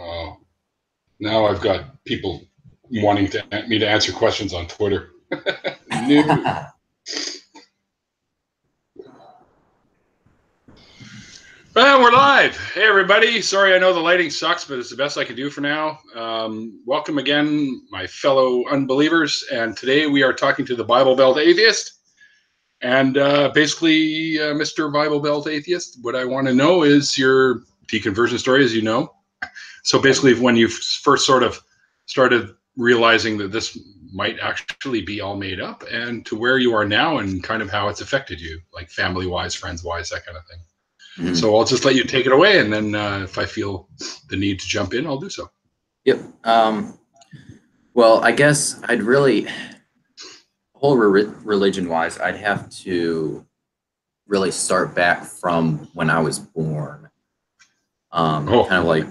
Uh, now I've got people wanting me to answer questions on Twitter. New. Well, we're live. Hey, everybody. Sorry, I know the lighting sucks, but it's the best I can do for now. Welcome again, my fellow unbelievers. And today we are talking to the Bible Belt Atheist. And basically, Mr. Bible Belt Atheist, what I want to know is your deconversion story, as you know. So basically, when you first sort of started realizing that this might actually be all made up, and to where you are now and kind of how it's affected you, like family-wise, friends-wise, that kind of thing. Mm-hmm. So I'll just let you take it away, and then if I feel the need to jump in, I'll do so. Yep. Well, I guess I'd really, whole religion-wise, I'd have to really start back from when I was born. Kind of like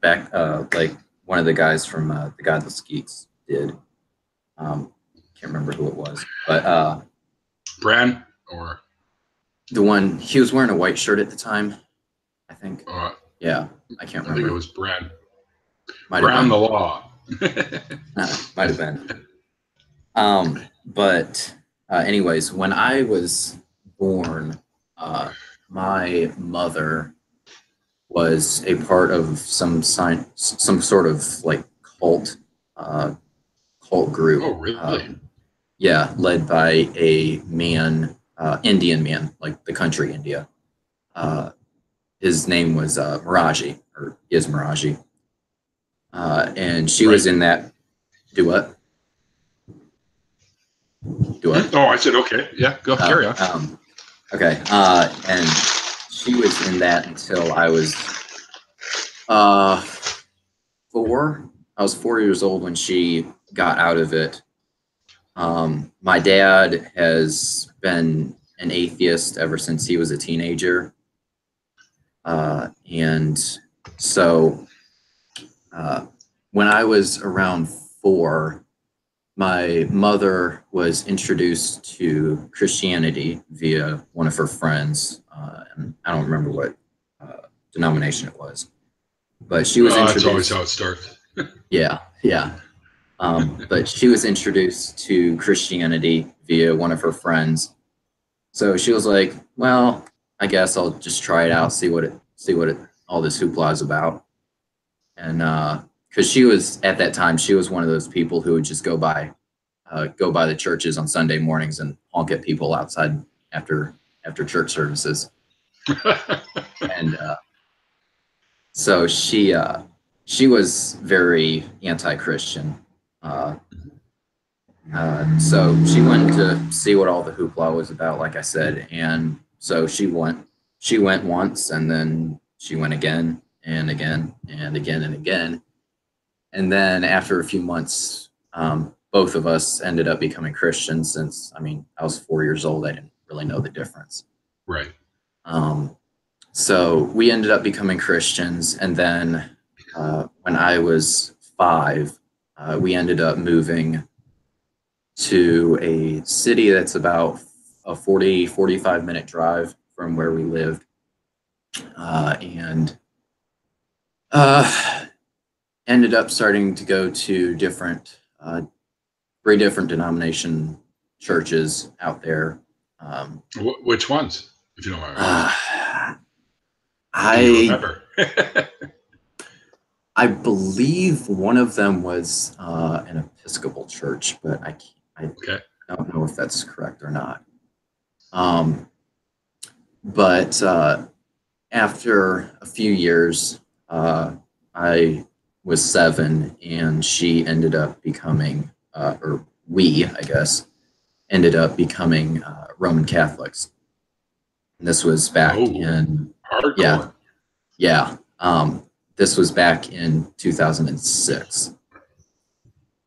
back, like one of the guys from the Godless Geeks did. Can't remember who it was, but Bran or. The one, he was wearing a white shirt at the time, I think. Yeah, I can't remember. I think it was Bran. Bran the Law. Might have been. But anyways, when I was born, my mother was a part of some sort of like cult group. Oh, really? Yeah, led by a man. Indian man, like the country India. His name was Maraji, or is Maraji. And she was in that. Do what? Do what? Oh, I said, okay. Yeah, go carry on. Okay. And she was in that until I was 4. I was 4 years old when she got out of it. My dad has been an atheist ever since he was a teenager. And so when I was around 4, my mother was introduced to Christianity via one of her friends. And I don't remember what denomination it was. But she was introduced. That's always how it starts. Yeah. But she was introduced to Christianity via one of her friends. So she was like, well, I guess I'll just try it out, see what all this hoopla is about. And because she was, at that time, she was one of those people who would just go by the churches on Sunday mornings and honk at people outside after church services. And so she was very anti-Christian. So she went to see what all the hoopla was about, like I said, and so she went once, and then she went again and again and again and again, and then after a few months, both of us ended up becoming Christians. Since I was 4 years old, I didn't really know the difference. Right. So we ended up becoming Christians, and then when I was 5. We ended up moving to a city that's about a 45 minute drive from where we lived. And ended up starting to go to 3 different denomination churches out there. Which ones, if you don't mind? I remember. I believe one of them was an Episcopal church, but I don't know if that's correct or not. But after a few years, I was 7, and she ended up becoming, or we, I guess, ended up becoming Roman Catholics. And this was back in hardcore. Yeah. This was back in 2006.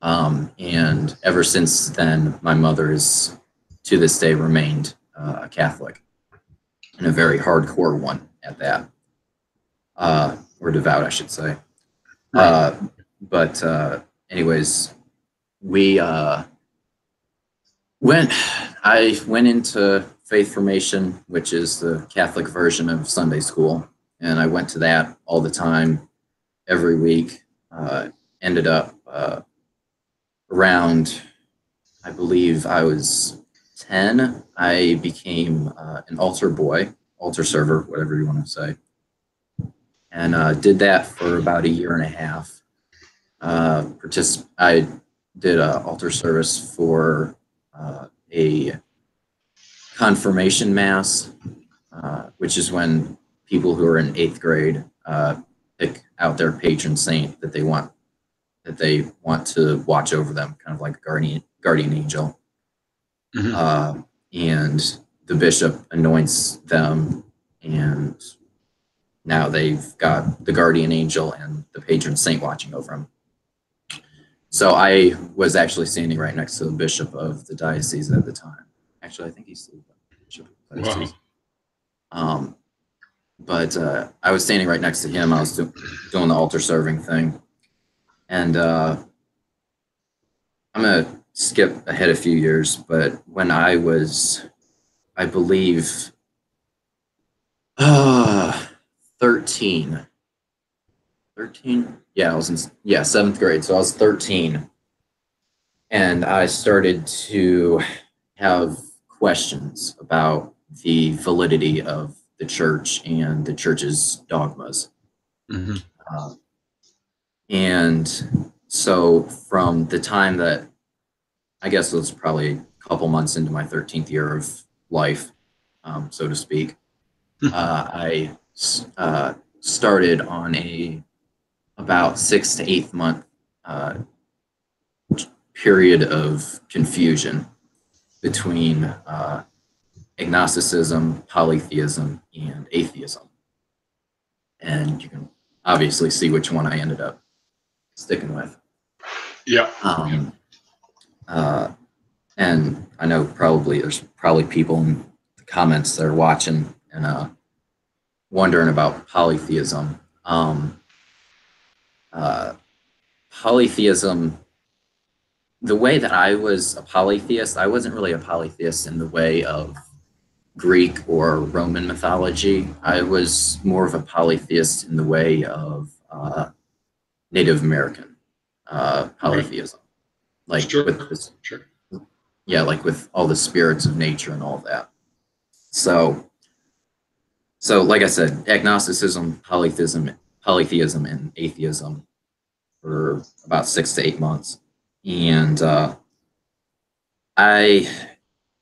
And ever since then, my mother has, to this day, remained a Catholic, and a very hardcore one at that, or devout, I should say. Right. But anyways, I went into faith formation, which is the Catholic version of Sunday school, and I went to that all the time. every week. Ended up around, I believe I was 10, I became an altar boy, altar server, whatever you want to say. And did that for about a year and a half. I did an altar service for a confirmation mass, which is when people who are in 8th grade pick out their patron saint that they want to watch over them, kind of like a guardian angel. Mm-hmm. And the bishop anoints them, and now they've got the guardian angel and the patron saint watching over them. So I was actually standing right next to the bishop of the diocese at the time. Actually, I think he's still the bishop of the diocese. Wow. But I was standing right next to him. I was doing the altar serving thing. And I'm going to skip ahead a few years, but when I was, I believe, 13. 13? Yeah, I was in 7th grade. So I was 13. And I started to have questions about the validity of the church and the church's dogmas. Mm-hmm. And so from the time that, I guess it was probably a couple months into my 13th year of life, so to speak, I started on about 6 to 8 month period of confusion between agnosticism, polytheism, and atheism. And you can obviously see which one I ended up sticking with. Yeah. And I know there's probably people in the comments that are watching and wondering about polytheism. Polytheism, the way that I was a polytheist, I wasn't really a polytheist in the way of Greek or Roman mythology. I was more of a polytheist in the way of Native American polytheism. Like sure. with this, sure. Yeah, like with all the spirits of nature and all that. So like I said, agnosticism, polytheism, and atheism for about 6 to 8 months. And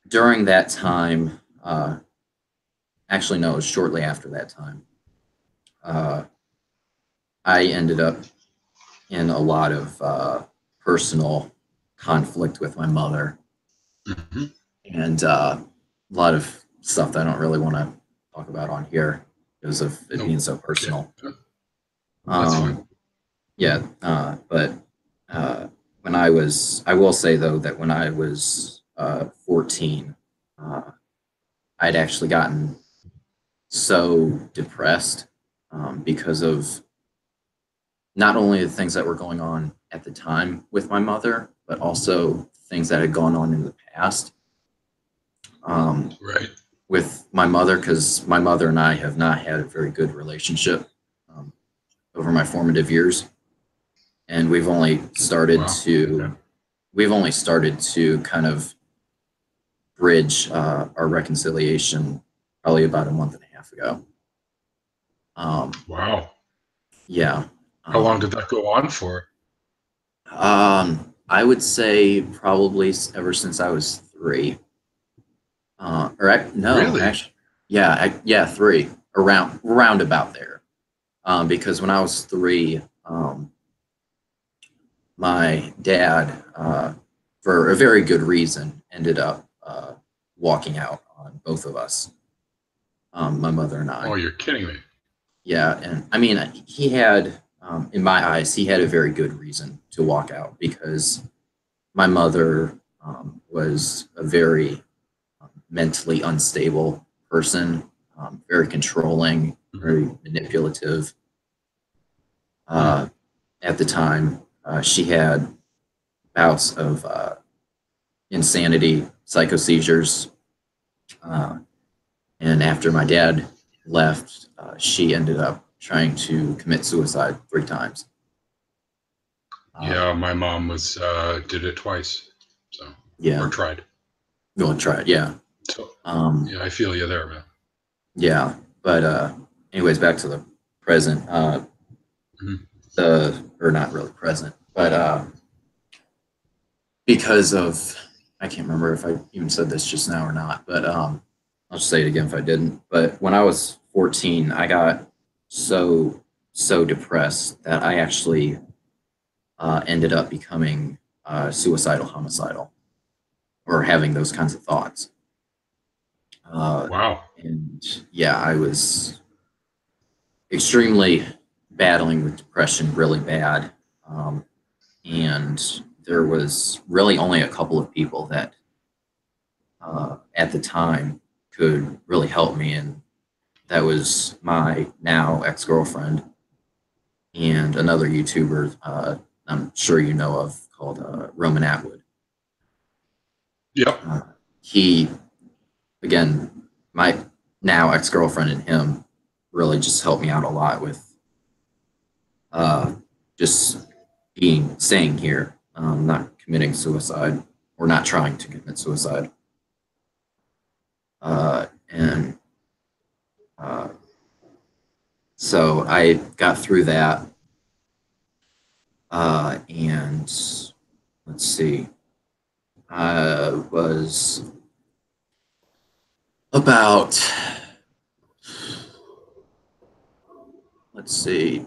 during that time, actually, no, it was shortly after that time, I ended up in a lot of personal conflict with my mother. Mm-hmm. And a lot of stuff that I don't really want to talk about on here because of it being so personal. Yeah. That's fine. Yeah, but when I will say though that when I was 14, I'd actually gotten so depressed because of not only the things that were going on at the time with my mother, but also things that had gone on in the past. Right. With my mother, because my mother and I have not had a very good relationship over my formative years, and we've only started to kind of bridge our reconciliation probably about a month and a half ago. Wow. Yeah. How long did that go on for? I would say probably ever since I was 3. Really? Actually, yeah, 3, around about there. Because when I was 3, my dad, for a very good reason, ended up walking out on both of us, my mother and I. Oh, you're kidding me. Yeah, and I mean, he had, in my eyes, he had a very good reason to walk out because my mother was a very mentally unstable person, very controlling, very manipulative. At the time, she had bouts of insanity, psychoseizures, and after my dad left, she ended up trying to commit suicide 3 times. Yeah, my mom was did it twice, so Yeah, or tried. go and try it. Yeah. So Um, yeah, I feel you there, man. yeah, but anyways, back to the present. Mhm. Or not really present, but because of, I can't remember if I even said this just now or not, but I'll just say it again if I didn't. But when I was 14, I got so depressed that I actually ended up becoming suicidal, homicidal, or having those kinds of thoughts. Wow. And yeah, I was extremely battling with depression really bad. And there was really only a couple of people that at the time could really help me. And that was my now ex-girlfriend and another YouTuber I'm sure you know of called Roman Atwood. Yep. He, again, my now ex-girlfriend and him really just helped me out a lot with just staying here, not committing suicide or not trying to commit suicide. And so I got through that. And let's see, I was about, let's see,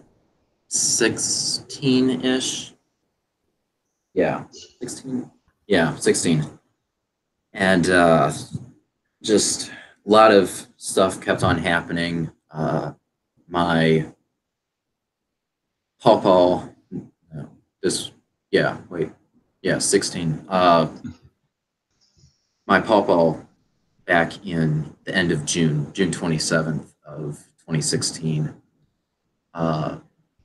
16-ish. Yeah, 16. Yeah, 16. And just a lot of stuff kept on happening. My pawpaw, no, this, yeah, wait, yeah, 16. My pawpaw back in the end of June 27th of 2016,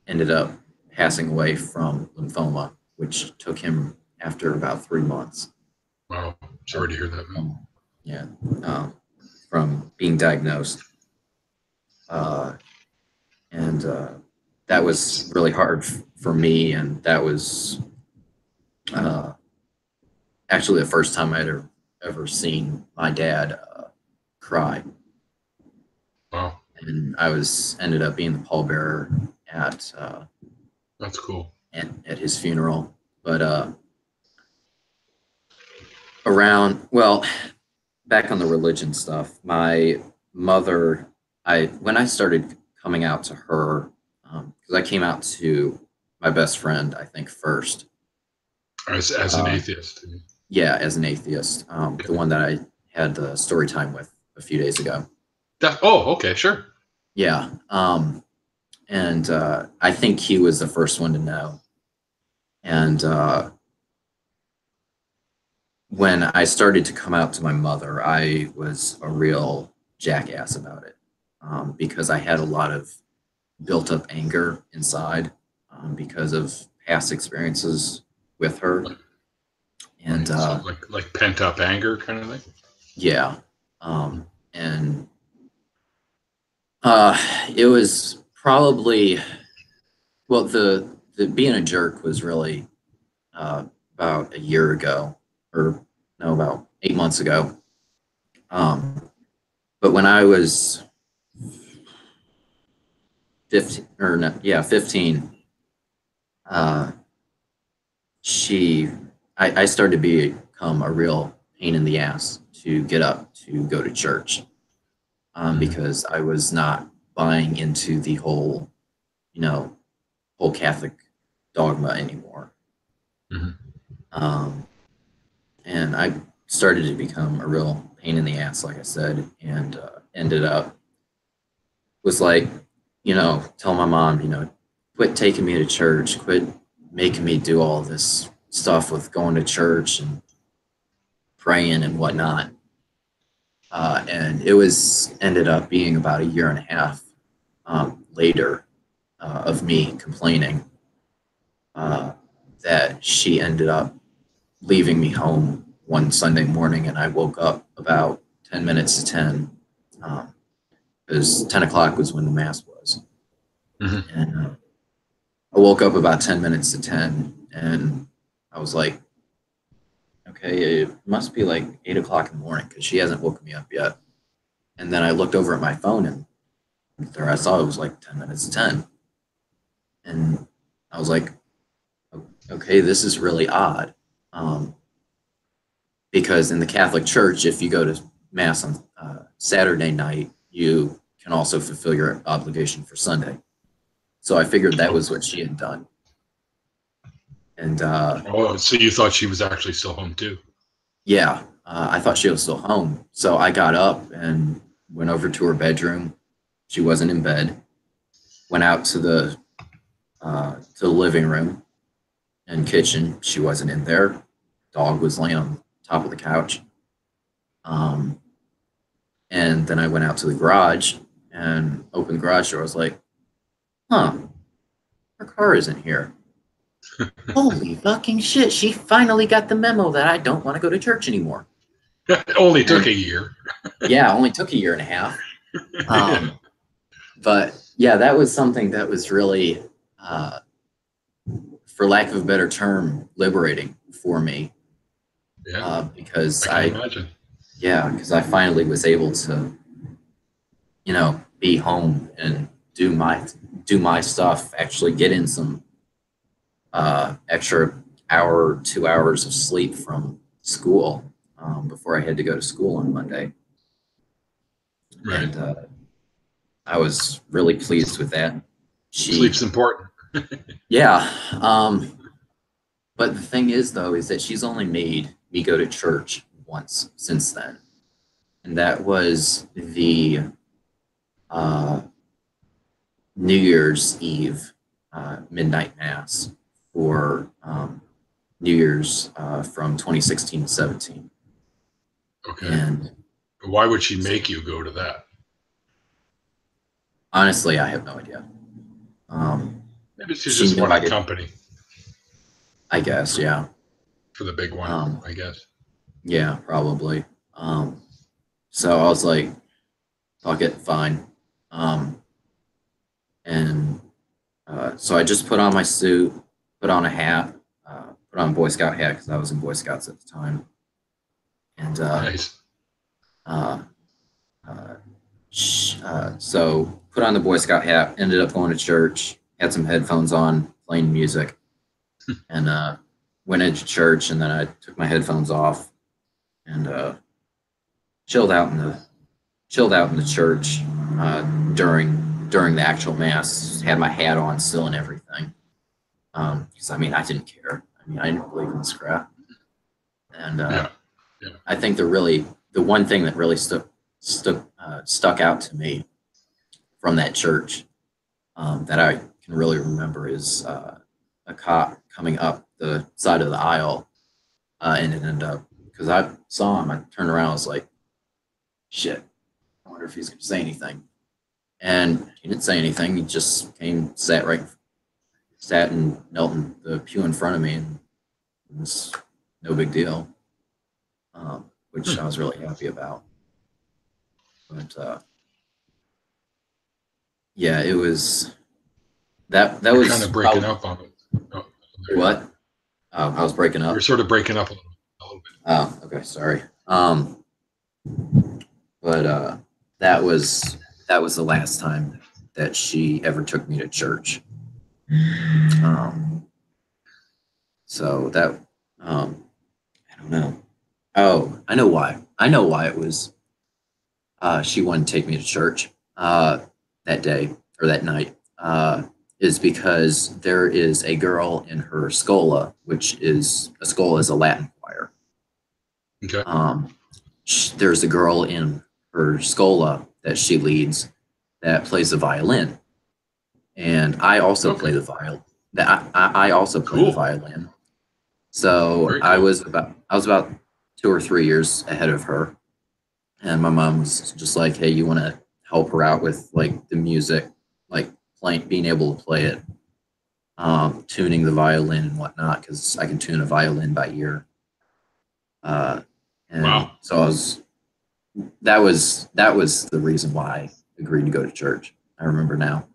ended up passing away from lymphoma, which took him after about 3 months. Wow. Sorry to hear that, man. Yeah, from being diagnosed. And that was really hard for me. And that was actually the first time I'd ever seen my dad cry. Wow. And I ended up being the pallbearer at That's cool. at his funeral. But well, back on the religion stuff, my mother, when I started coming out to her, because I came out to my best friend, I think first. As an atheist. Yeah, as an atheist, the one that I had the story time with a few days ago. Okay, sure. Yeah, and I think he was the first one to know. And when I started to come out to my mother, I was a real jackass about it, because I had a lot of built up anger inside, because of past experiences with her. And So like pent up anger kind of thing. yeah, and it was probably, well, the being a jerk was really about a year ago, or no, about 8 months ago. But when I was 15, or no, yeah, 15, uh, I started to become a real pain in the ass to get up to go to church, because I was not buying into the whole, whole Catholic dogma anymore. Mm-hmm. And I started to become a real pain in the ass, like I said, and ended up, was like, tell my mom, quit taking me to church, quit making me do all this stuff with going to church and praying and whatnot. And it ended up being about a year and a half later of me complaining, that she ended up leaving me home one Sunday morning, and I woke up about 10 minutes to 10, because 10 o'clock was when the mass was. Mhm. And I woke up about 10 minutes to 10, and I was like, okay, it must be like 8 o'clock in the morning because she hasn't woken me up yet. And then I looked over at my phone, and there I saw it was like 10 minutes to 10. And I was like, okay, this is really odd. Because in the Catholic Church, if you go to Mass on Saturday night, you can also fulfill your obligation for Sunday. So I figured that was what she had done. And Oh, so you thought she was actually still home too? yeah, I thought she was still home. So I got up and went over to her bedroom. She wasn't in bed. Went out to the living room and kitchen. She wasn't in there. Dog was laying on top of the couch. Um, and then I went out to the garage and opened the garage door. I was like, huh, her car isn't here. Holy fucking shit. She finally got the memo that I don't want to go to church anymore. It only took And a year. yeah, it only took a year and a half. Yeah. But yeah, that was something that was really, for lack of a better term, liberating for me. Yeah, Because I can imagine. because I finally was able to, be home and do my stuff, actually get in some extra hour, 2 hours of sleep from school before I had to go to school on Monday. Right. And I was really pleased with that. Sleep's important. Yeah. But the thing is, though, is that she's only made me go to church once since then. And that was the uh, New Year's Eve midnight mass for New Year's from 2016 to 17. Okay. And Why would she make you go to that? honestly, I have no idea. Maybe she She just knew I wanted did, company I guess, yeah. for the big one, Um, I guess. yeah, probably. So I was like, fuck it, fine. Um, and so I just put on my suit, put on a hat, put on a Boy Scout hat because I was in Boy Scouts at the time. And Nice. uh, uh, so put on the Boy Scout hat, ended up going to church, had some headphones on, playing music, and went into church. And then I took my headphones off and chilled out in the church during the actual mass. Had my hat on still and everything. Because I didn't care. I didn't believe in this crap. And Yeah. Yeah. I think the one thing that really stuck out to me from that church that I can really remember is a cop coming up the side of the aisle, and it ended up because I saw him. I turned around. I was like, "Shit! I wonder if he's going to say anything." And he didn't say anything. He just came, sat and knelt in the pew in front of me, and it was no big deal, which I was really happy about. But yeah, it was that You're kind was of breaking probably up on it. Oh, there you what are. I was breaking You're up. sort of breaking up a little bit. Oh, okay, sorry. But that was the last time that she ever took me to church. Um, so that I don't know. Oh, I know why. I know why it was. She wanted to take me to church that day or that night. Is because there is a girl in her schola, which is a schola is a Latin choir. Okay. There's a girl in her schola that she leads that plays the violin, and I also Okay. play the violin. I also play the Cool. violin. So Very cool. I was about 2 or 3 years ahead of her, and my mom was just like, "Hey, you want to help her out with like the music, like being able to play it, tuning the violin and whatnot, because I can tune a violin by ear." And Wow. so that was the reason why I agreed to go to church. I remember now.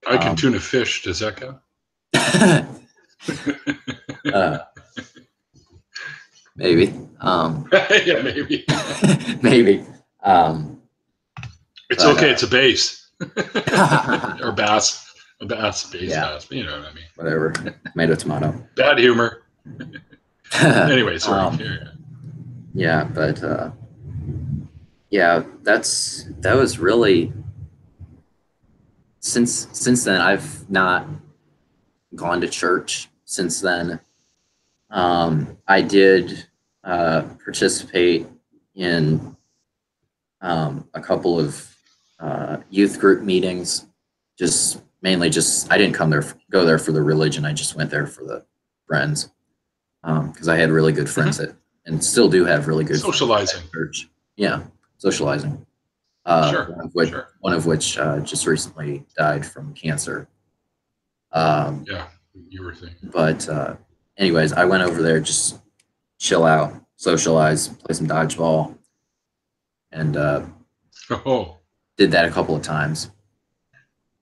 I can tune a fish. Does that count? Maybe. Yeah, maybe. Maybe. It's okay. It's a bass or bass. A bass, bass, bass. You know what I mean? Whatever. Tomato. Bad humor. Anyway, sorry. Yeah, but yeah, that was really since then I've not gone to church since then. I did participate in a couple of youth group meetings. Mainly I didn't go there for the religion. I just went there for the friends because I had really good friends and still do have really good socializing friends at church. Yeah, socializing. Sure. One of which just recently died from cancer. Yeah, you were saying. But anyways, I went over there just chill out, socialize, play some dodgeball, and did that a couple of times.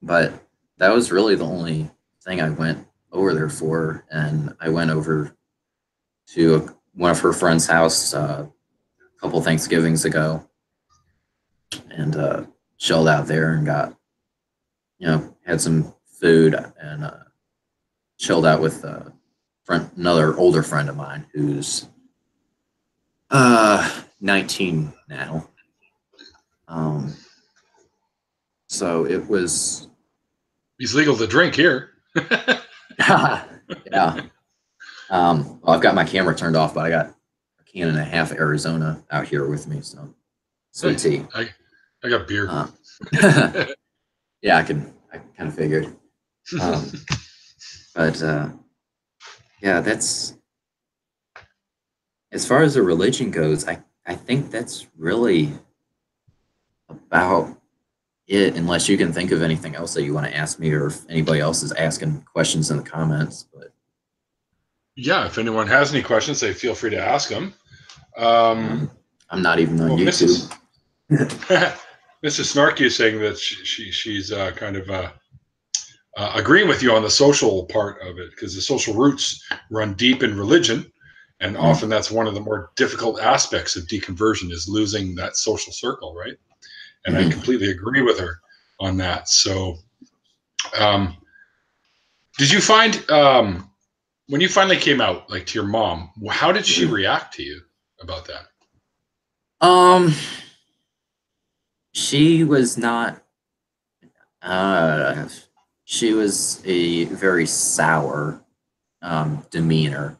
But that was really the only thing I went over there for. And I went over to one of her friends' house a couple Thanksgivings ago and chilled out there and got, had some food and chilled out with another older friend of mine who's 19 now. So it was. He's legal to drink here. Yeah. Well, I've got my camera turned off, but I got a can and a half of Arizona out here with me. So sweet tea. I got beer. Yeah, I kind of figured. But yeah, that's as far as the religion goes. I think that's really about it, unless you can think of anything else that you want to ask me, or if anybody else is asking questions in the comments. But yeah, if anyone has any questions, they feel free to ask them. I'm not even on YouTube. Mrs. Snarky is saying that she's kind of agreeing with you on the social part of it, because the social roots run deep in religion, and often that's one of the more difficult aspects of deconversion, is losing that social circle, right? And I completely agree with her on that. So did you find when you finally came out, like, to your mom, how did she react to you about that? She was not she was a very sour demeanor,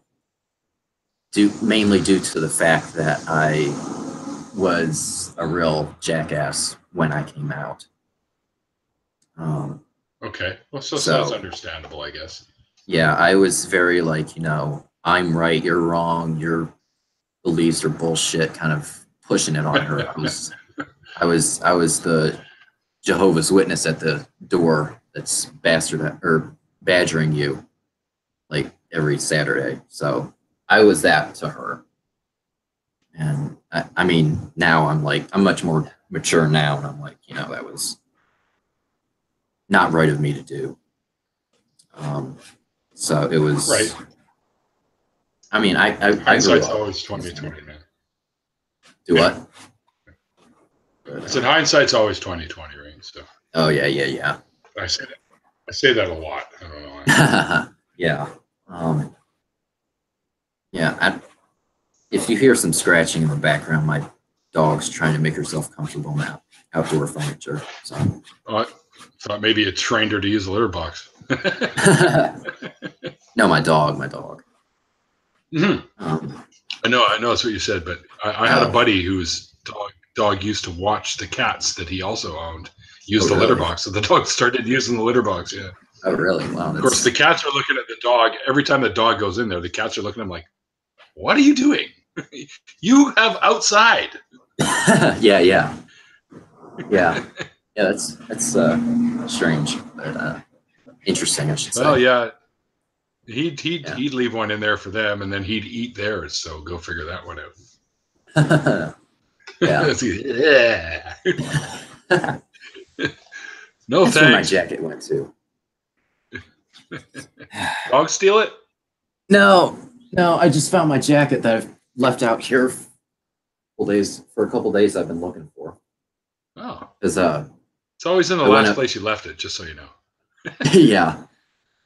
mainly due to the fact that I was a real jackass when I came out. Okay, well, so that's understandable, I guess. Yeah, I was very like, I'm right, you're wrong, your beliefs are bullshit, kind of pushing it on her. I was the Jehovah's Witness at the door that's badgering you like every Saturday. So I was that to her. And I mean, now I'm much more mature now, and I'm like, that was not right of me to do. So it was right. I mean, I hindsight's always 20/20, man. Do what? I said hindsight's always 20/20, right? So. Oh yeah. I say that a lot. I don't know. Yeah. Yeah. If you hear some scratching in the background, my dog's trying to make herself comfortable now. Outdoor furniture. So. I thought maybe it trained her to use the litter box. No, my dog. Mm-hmm. I know that's what you said, but I had a buddy whose dog used to watch the cats that he also owned use the litter box. So the dog started using the litter box. Yeah. Oh, really? Wow. Of course, the cats are looking at the dog. Every time the dog goes in there, the cats are looking at him like, "What are you doing? You have outside." Yeah. That's strange, but interesting, I should say. Well, yeah. He'd leave one in there for them, and then he'd eat theirs. So go figure that one out. Yeah. No That's where my thanks. jacket went to. Dog steal it? No, I just found my jacket that I've left out here for a couple days I've been looking for. Oh. Because It's always in the last place you left it, just so you know. yeah.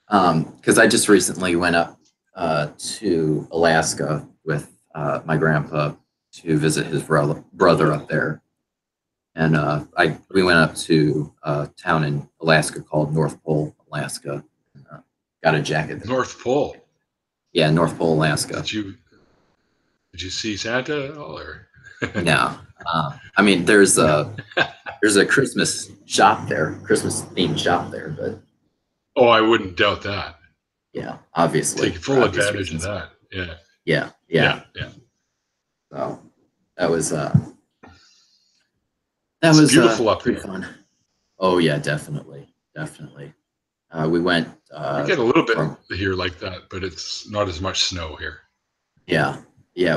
Because I just recently went up to Alaska with my grandpa to visit his brother up there. And we went up to a town in Alaska called North Pole, Alaska. And, got a jacket there. North Pole? Yeah, North Pole, Alaska. Did you see Santa at all? Or? No. I mean, there's a Christmas shop there, Christmas themed shop there, but oh, I wouldn't doubt that. Yeah, obviously. Take full advantage of that. Yeah. Yeah. So that was beautiful up there. Fun. Oh yeah, definitely. We went. We get a little bit here like that, but it's not as much snow here. Yeah.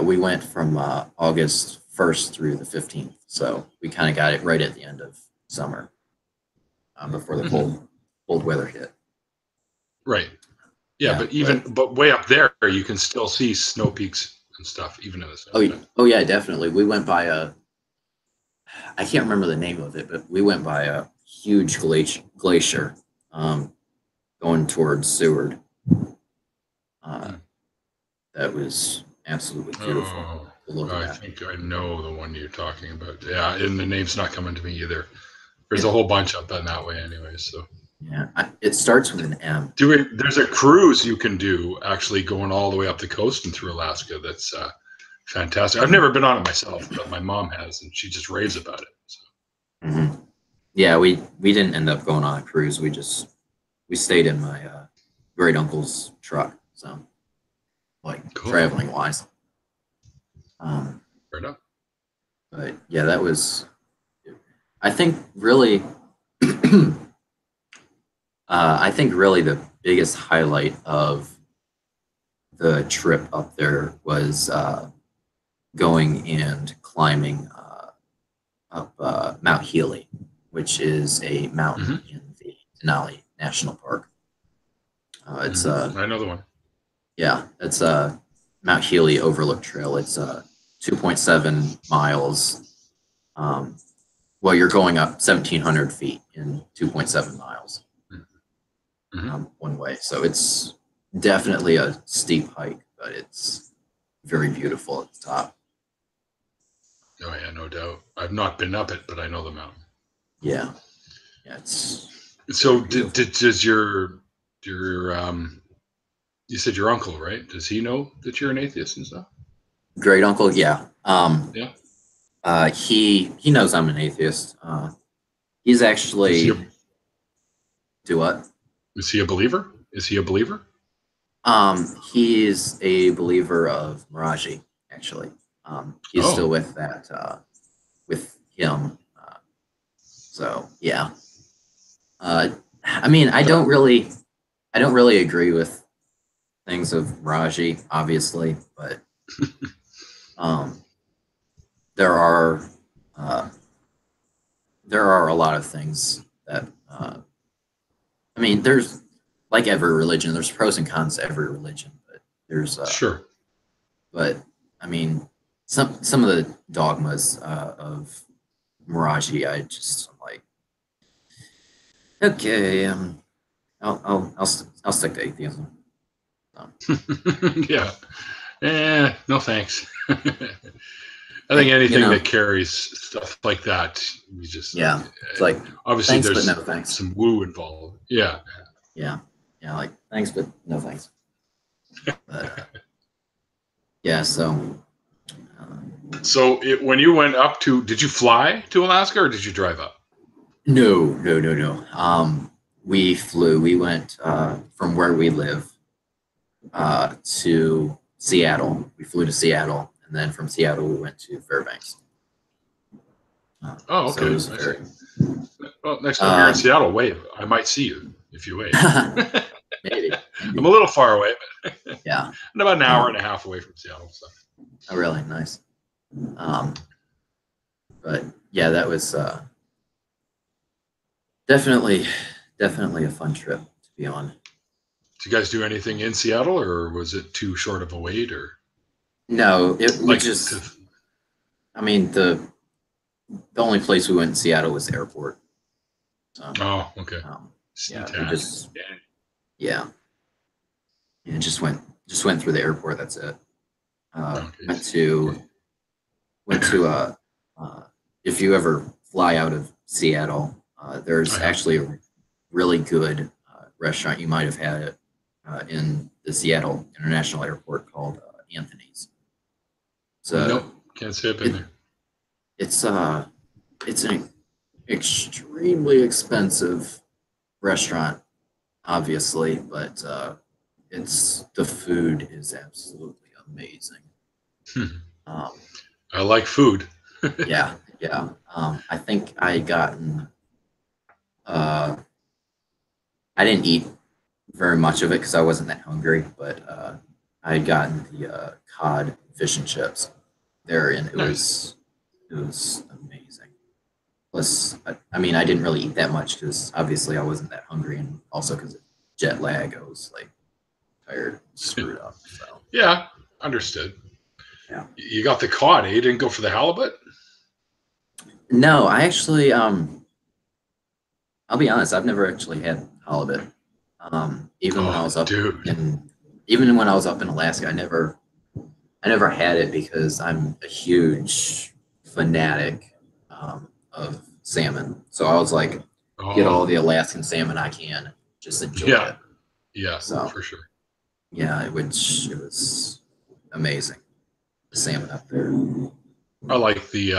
We went from August 1st through the 15th, so we kind of got it right at the end of summer, before the cold weather hit. Right. Yeah, but way up there, you can still see snow peaks and stuff, even in the snow. Oh yeah, definitely. We went by I can't remember the name of it, but we went by a huge glacier, going towards Seward. That was absolutely beautiful. I think I know the one you're talking about. Yeah, and the name's not coming to me either. There's a whole bunch up that way anyway, so. Yeah, it starts with an M. There's a cruise you can do actually going all the way up the coast and through Alaska. That's fantastic. I've never been on it myself, but my mom has, and she just raves about it. So. Yeah, we didn't end up going on a cruise. We stayed in my great uncle's truck. So, cool. Traveling wise. Fair enough. But yeah, that was. I think really. I think really the biggest highlight of the trip up there was going and climbing up Mount Healy, which is a mountain in the Denali National Park. It's I know the one. Yeah, it's Mount Healy Overlook Trail. It's 2.7 miles. Well, you're going up 1,700 feet in 2.7 miles. One way. So it's definitely a steep hike, but it's very beautiful at the top. Oh yeah, no doubt. I've not been up it, but I know the mountain. Yeah, it's so. Does your you said your uncle, right? Does he know that you're an atheist and stuff? Great uncle, yeah. He knows I'm an atheist. He's actually do what? Is he a believer? He's a believer of Miraji, actually. He's still with that, with him. So yeah. I mean, I don't really agree with things of Miraji, obviously, but there are a lot of things that I mean, there's, like every religion, there's pros and cons to every religion, but there's sure. But I mean, some of the dogmas of Miraji, I'm like, okay, I'll stick to atheism. Yeah. No thanks. I think anything that carries stuff like that, we just it's like obviously thanks, there's but no thanks. Some woo involved. Yeah, like thanks, but no thanks. But so. So when you went up to, did you fly to Alaska or did you drive up? No. We flew. We went from where we live to Seattle. We flew to Seattle. And then from Seattle, we went to Fairbanks. Okay. So well, next time you're in Seattle, wave. I might see you if you wave. Maybe. I'm a little far away, but yeah. I'm about an hour and a half away from Seattle. So. Oh, really? Nice. But yeah, that was Definitely a fun trip to be on. Did you guys do anything in Seattle, or was it too short of a wait, or No, we like just, I mean, the only place we went in Seattle was the airport. So, oh, okay. yeah, we just, yeah, just went through the airport. That's it. Okay. Went to if you ever fly out of Seattle, there's actually a really good restaurant. You might have had it in the Seattle International Airport called Anthony's. So nope, can't say I've been there. It's an extremely expensive restaurant, obviously, but the food is absolutely amazing. I like food. Yeah. I think I had gotten. I didn't eat very much of it because I wasn't that hungry, but I had gotten the cod fish and chips there, and it was amazing. Plus, I mean, I didn't really eat that much because obviously I wasn't that hungry, and also because of jet lag, I was like tired, screwed up. So yeah, understood. Yeah, you got the cod. You didn't go for the halibut? No, I actually, I'll be honest, I've never actually had halibut. Even when I was up even when I was up in Alaska, I never had it because I'm a huge fanatic of salmon. So I was like, get all the Alaskan salmon I can, just enjoy it. Yeah, so for sure. Yeah, which it was amazing. The salmon up there. I like the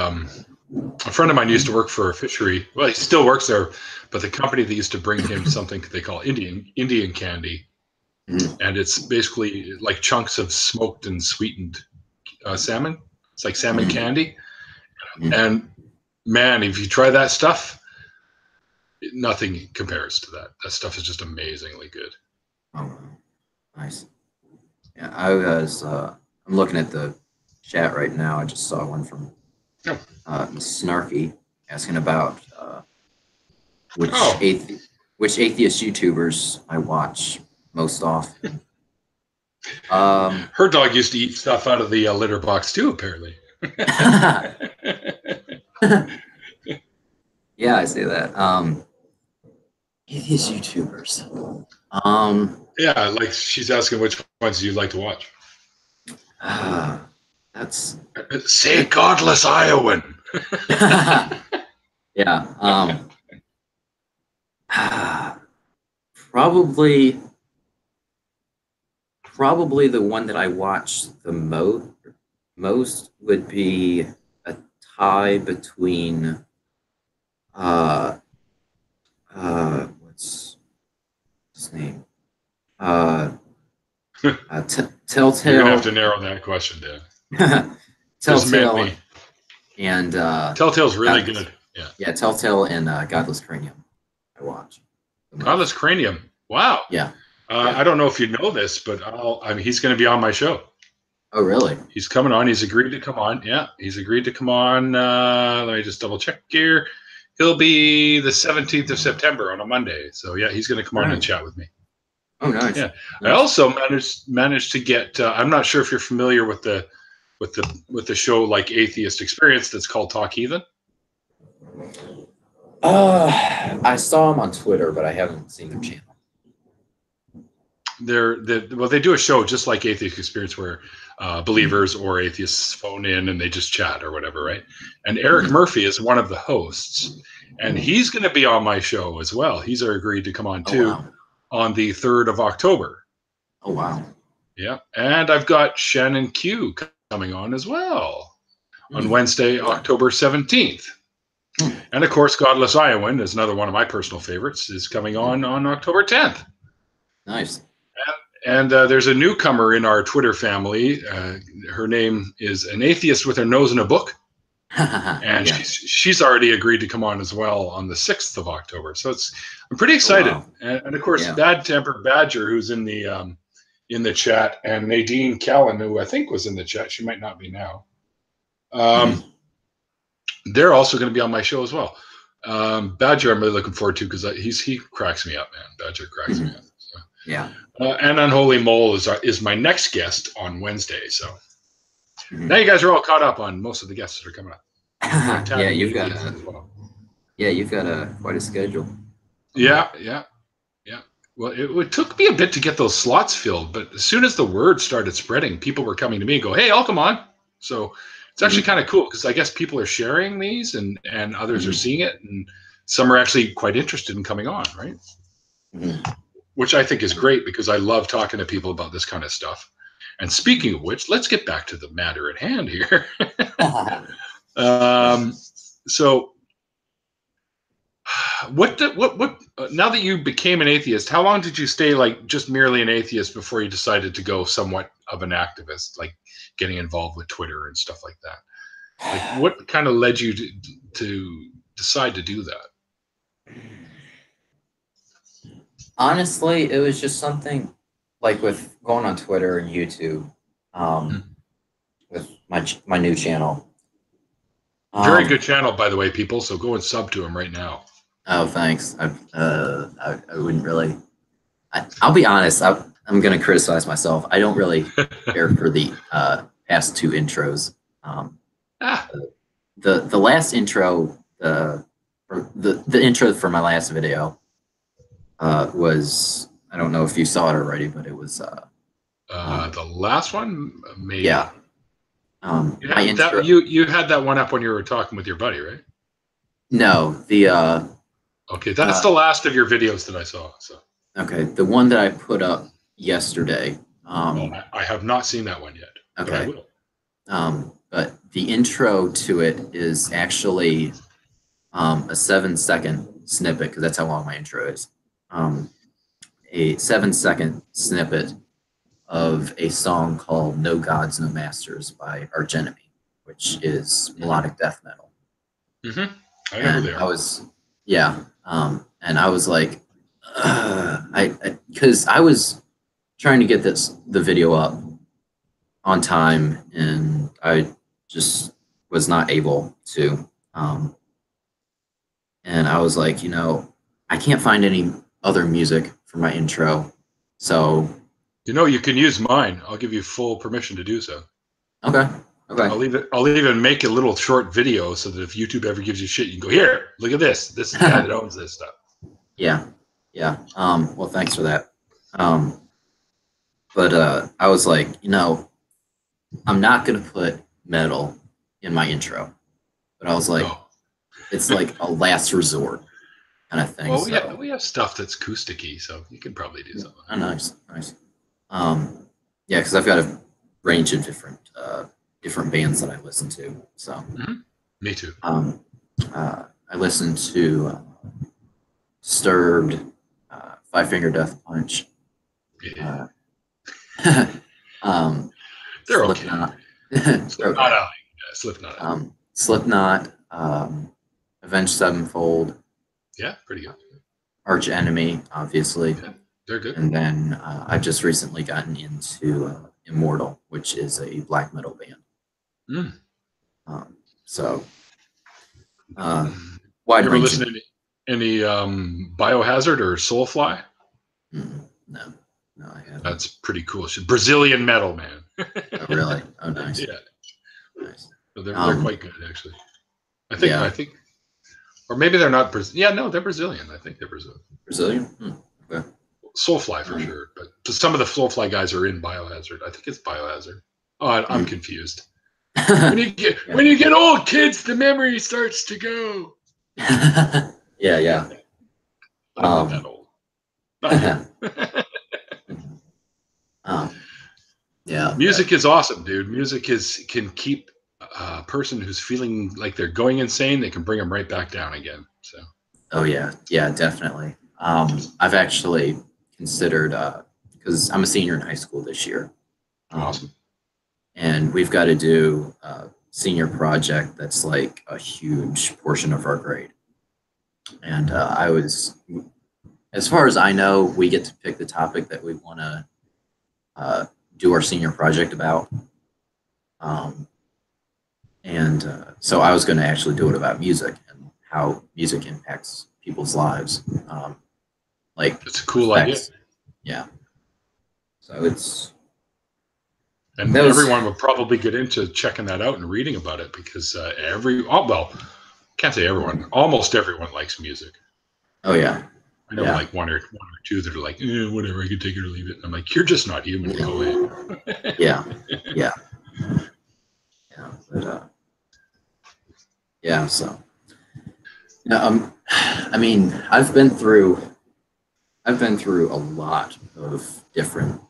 a friend of mine used to work for a fishery. Well, he still works there, but the company that used to bring him something they call Indian candy, and it's basically like chunks of smoked and sweetened salmon. It's like salmon candy, and man, if you try that stuff, nothing compares to that. That stuff is just amazingly good. Oh, nice. Yeah, I was. I'm looking at the chat right now. I just saw one from Snarky asking about which atheist YouTubers I watch most often. Her dog used to eat stuff out of the litter box too, apparently. Yeah, I see that. Atheist YouTubers. Yeah, like she's asking which ones do you like to watch. That's say godless Iowan. Yeah. Probably the one that I watch the most would be a tie between what's his name? Telltale. You're gonna have to narrow that question down. Telltale and Telltale's really good. Yeah, Telltale and Godless Cranium. I watch. Godless Cranium. Wow. Yeah. I don't know if you know this, but he's going to be on my show. Oh, really? He's coming on. He's agreed to come on. Yeah, he's agreed to come on. Let me just double check here. He'll be the 17th of September on a Monday. So yeah, he's going to come on and chat with me. Oh, nice. Yeah. Nice. I also managed to get. I'm not sure if you're familiar with the show like Atheist Experience that's called Talk Heathen. I saw him on Twitter, but I haven't seen their channel. They do a show just like Atheist Experience where believers or atheists phone in and they just chat or whatever, right? And Eric Murphy is one of the hosts, and he's going to be on my show as well. He's agreed to come on too on the 3rd of October. Oh, wow. Yeah. And I've got Shannon Q coming on as well on Wednesday, October 17th. And of course, Godless Iowan is another one of my personal favorites, is coming on October 10th. Nice. And there's a newcomer in our Twitter family. Her name is An Atheist with Her Nose in a Book. And she's already agreed to come on as well on the 6th of October. So I'm pretty excited. Oh, wow. And of course, Bad Temper Badger, who's in the chat, and Nadine Callan, who I think was in the chat. She might not be now. They're also going to be on my show as well. Badger, I'm really looking forward to because he cracks me up, man. Badger cracks me up. So. Yeah. And Unholy Mole is my next guest on Wednesday. So now you guys are all caught up on most of the guests that are coming up. Yeah, you've got quite a schedule. Yeah. Well, it took me a bit to get those slots filled, but as soon as the word started spreading, people were coming to me and go, "Hey, I'll come on." So it's actually kind of cool because I guess people are sharing these and others are seeing it, and some are actually quite interested in coming on, right? Which I think is great because I love talking to people about this kind of stuff. And speaking of which, let's get back to the matter at hand here. So what now that you became an atheist, how long did you stay like just merely an atheist before you decided to go somewhat of an activist, like getting involved with Twitter and stuff like that? Like what kind of led you to decide to do that? Honestly, it was just something like with going on Twitter and YouTube, with my new channel. Very good channel, by the way, people. So go and sub to him right now. Oh, thanks. I wouldn't really. I'll be honest. I'm going to criticize myself. I don't really care for the past two intros. The last intro, the intro for my last video, was, I don't know if you saw it already, but it was the last one, maybe. Yeah. You had that one up when you were talking with your buddy, right? No, the okay, that's the last of your videos that I saw. So okay, the one that I put up yesterday. I have not seen that one yet. Okay, but I will. But the intro to it is actually a 7-second snippet, because that's how long my intro is. A 7-second snippet of a song called "No Gods, No Masters" by Arch Enemy, which is melodic death metal. I know who they are. And I was like, because I was trying to get the video up on time, and I just was not able to. And I was like, I can't find any other music for my intro, so. You can use mine. I'll give you full permission to do so. Okay. I'll even make a little short video so that if YouTube ever gives you shit, you can go, here, look at this. This is the guy that owns this stuff. Yeah. Well, thanks for that. But I was like, I'm not gonna put metal in my intro. But I was like, it's like a last resort kind of thing. Well, we have stuff that's acousticy, so you can probably do something. Oh, nice. Yeah, because I've got a range of different bands that I listen to. So. Me too. I listened to Disturbed, Five Finger Death Punch. Yeah. They're Slipknot. okay. Slipknot. Slipknot, Avenged Sevenfold. Yeah, pretty good. Arch Enemy, obviously. Yeah, they're good. And then I've just recently gotten into Immortal, which is a black metal band. Wide. You ever listen to any Biohazard or Soulfly? No, I haven't. That's pretty cool. Brazilian metal, man. Oh, really? Oh, nice. Yeah. Nice. So they're quite good, actually. I think, or maybe they're not Brazilian. Yeah, no, they're Brazilian. I think they're Brazilian. Brazilian? Okay. Soulfly for sure, but some of the Soulfly guys are in Biohazard. I think it's Biohazard. Oh, I'm confused. When you get old, kids, the memory starts to go. Yeah. I'm not that old. Yeah. Music is awesome, dude. Music can keep a person who's feeling like they're going insane. They can bring them right back down again. So. Oh yeah, definitely. I've actually considered, because I'm a senior in high school this year. Awesome. And we've got to do a senior project that's like a huge portion of our grade. And as far as I know, we get to pick the topic that we want to do our senior project about. So I was going to actually do it about music and how music impacts people's lives. Like it's a cool idea. Yeah. So it's. And everyone would probably get into checking that out and reading about it because can't say everyone, almost everyone likes music. Oh yeah. I know like one or two that are like, whatever, I can take it or leave it. And I'm like, you're just not human. Go away. Yeah. Yeah. Yeah. But, yeah. So. Yeah. I mean, I've been through a lot of different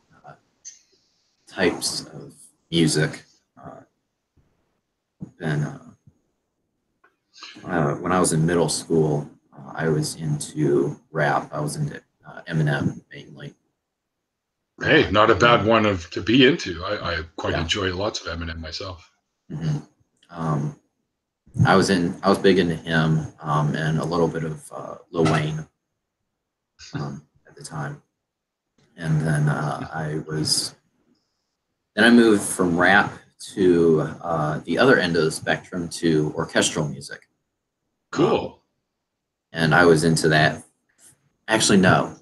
types of music. When I was in middle school, I was into rap. I was into Eminem mainly. Hey, not a bad one to be into. I quite enjoy lots of Eminem myself. Mm-hmm. I was big into him and a little bit of Lil Wayne at the time, and then I moved from rap to the other end of the spectrum to orchestral music. Cool. And I was into that. Actually, no.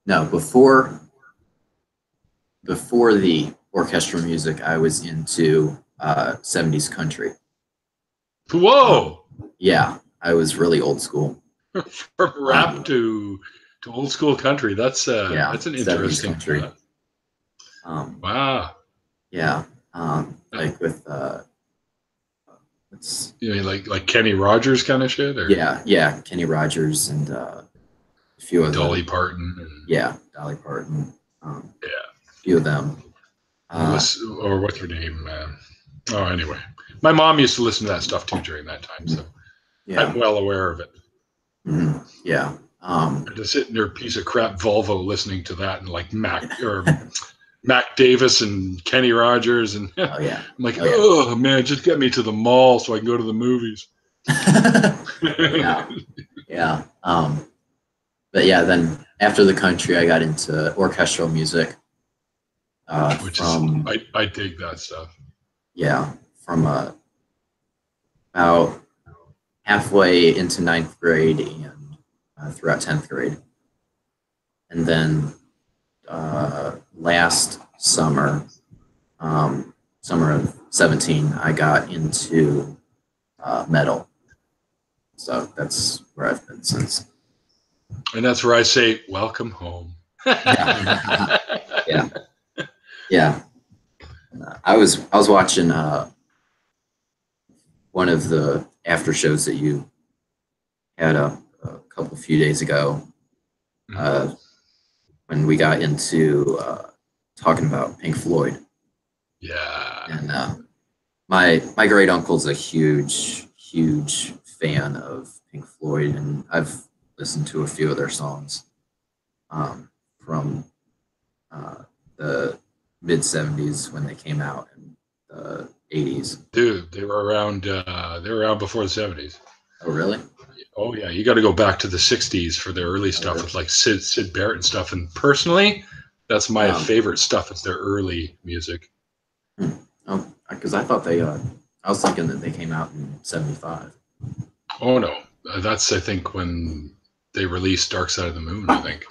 Before the orchestral music, I was into 70s country. Whoa! Yeah, I was really old school. From rap to old school country. That's an interesting country. Wow. Yeah. Like with you mean like Kenny Rogers kind of shit? Or? Yeah, Kenny Rogers and a few of Dolly Parton. Dolly Parton. A few of them. Or what's her name? Anyway, my mom used to listen to that stuff too during that time, so I'm well aware of it. Mm-hmm. Yeah. To sit in your piece of crap Volvo listening to that and like Mac Davis and Kenny Rogers and I'm like, oh man, just get me to the mall so I can go to the movies. Yeah. But yeah, then after the country, I got into orchestral music. I dig that stuff. Yeah, from about halfway into 9th grade and throughout 10th grade. And then last summer, summer of 17, I got into metal. So that's where I've been since. And that's where I say, welcome home. Yeah. I was watching one of the after shows that you had a few days ago when we got into talking about Pink Floyd. Yeah. And my great uncle's a huge fan of Pink Floyd, and I've listened to a few of their songs from the mid 70s when they came out in the 80s. Dude, they were around before the 70s. Oh, really? Oh, yeah. You got to go back to the 60s for their early stuff with like Sid Barrett and stuff. And personally, that's my favorite stuff. It's their early music. Oh, because I thought I was thinking that they came out in 75. Oh, no. That's, I think, when they released Dark Side of the Moon, I think.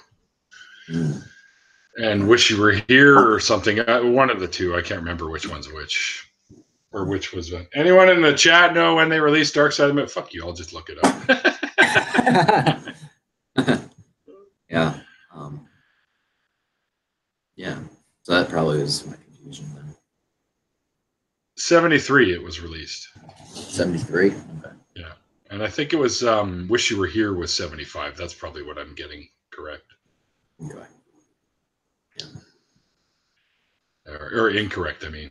And Wish You Were Here or something. One of the two. I can't remember which one's which. Or which was one. Anyone in the chat know when they released Dark Side of the Moon? Fuck you. I'll just look it up. Yeah. Yeah. So that probably was my confusion then. 73 it was released. 73? Okay. Yeah. And I think it was Wish You Were Here was 75. That's probably what I'm getting correct. Okay. Yeah. Or incorrect, I mean.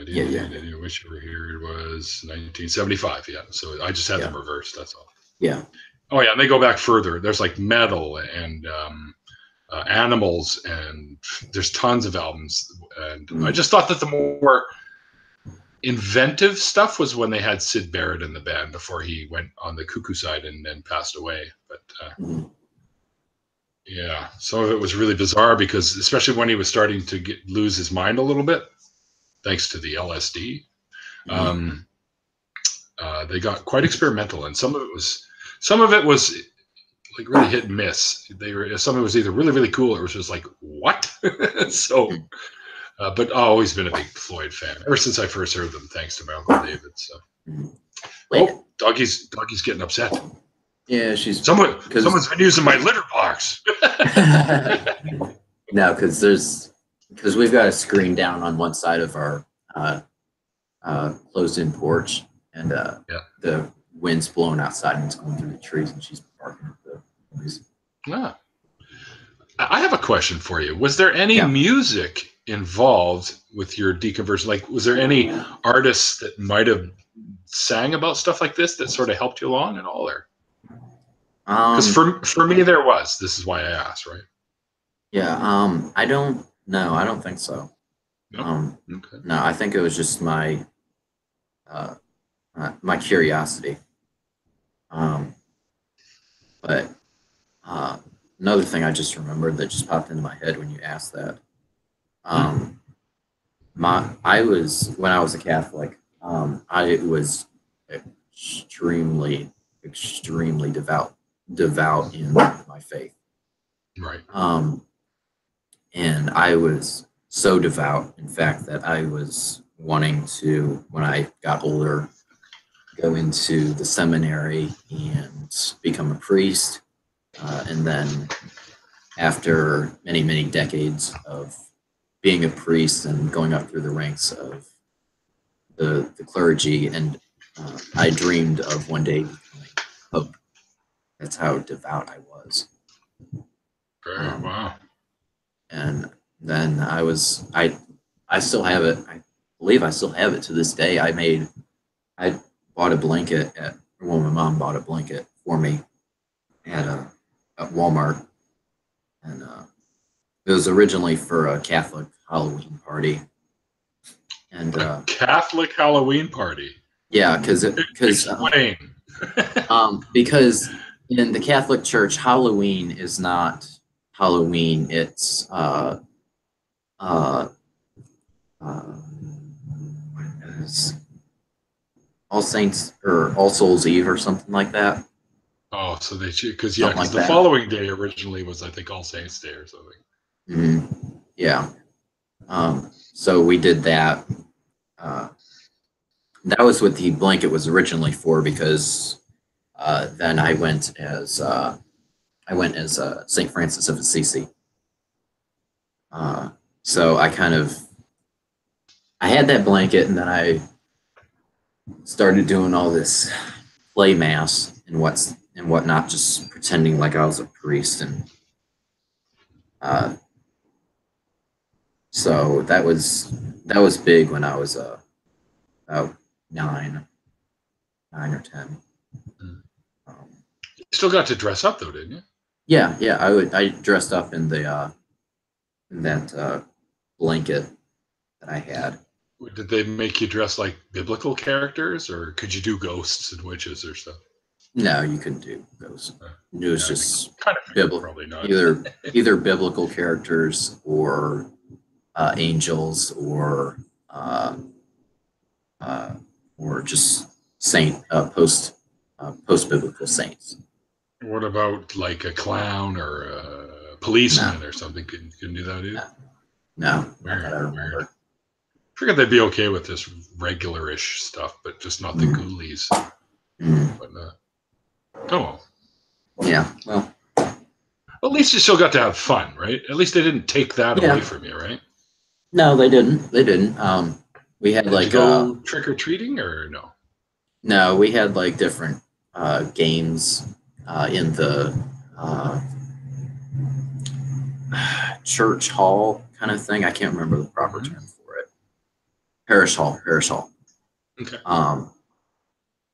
Yeah. Wish You Were Here was 1975, yeah. So I just had them reversed, that's all. Yeah. Oh, yeah, and they go back further. There's like Metal and Animals, and there's tons of albums. And I just thought that the more inventive stuff was when they had Sid Barrett in the band before he went on the cuckoo side and then passed away. But yeah, some of it was really bizarre because especially when he was starting to lose his mind a little bit, thanks to the LSD. they got quite experimental, and some of it was like really hit and miss. Some of it was either really really cool or it was just like what. So, but I've always been a big Floyd fan ever since I first heard them, thanks to my Uncle David. So, oh, doggy's getting upset. Yeah, someone's been using my litter box. No, because we've got a screen down on one side of our closed-in porch, and the wind's blowing outside and it's going through the trees, and she's barking at the noise. Yeah. I have a question for you. Was there any music involved with your deconversion? Like, was there any artists that might have sang about stuff like this that sort of helped you along at all? Or because for me there was. This is why I asked, right? Yeah. I don't know. I don't think so. No. Okay. No, I think it was just my my curiosity. But another thing I just remembered that just popped into my head when you asked that. When I was a Catholic, I was extremely devout in my faith. Right. And I was so devout, in fact, that I was wanting to, when I got older, go into the seminary and become a priest. And then after many, many decades of being a priest and going up through the ranks of the clergy, and I dreamed of one day becoming pope. That's how devout I was. Wow. And then I still have it. I believe I still have it to this day. I bought a blanket my mom bought a blanket for me at Walmart, and it was originally for a Catholic Halloween party. And Catholic Halloween party. Yeah, because explain. Because in the Catholic Church, Halloween is not Halloween. It's what is All Saints or All Souls Eve or something like that. Oh, so because the following day originally was, I think, All Saints Day or something. Mm-hmm. Yeah. So we did that. That was what the blanket was originally for, because then I went as St. Francis of Assisi. So I had that blanket, and then I started doing all this play mass and whatnot, just pretending like I was a priest, and so that was big when I was about 9 or 10. You still got to dress up though, didn't you? Yeah. I dressed up in that blanket that I had. Did they make you dress like biblical characters, or could you do ghosts and witches or stuff? No, you couldn't do ghosts. It was just kind of biblical, probably not. Either biblical characters or angels or just post biblical saints. What about like a clown or a policeman or something? Couldn't do that either? No. Weird. I remember. I figured they'd be okay with this regular-ish stuff, but just not the ghoulies. But oh well. Yeah, well. At least you still got to have fun, right? At least they didn't take that away from you, right? No, they didn't. We had Did you go trick-or-treating or no? No, we had like different games in the church hall kind of thing. I can't remember the proper term for it. Parish hall. Okay.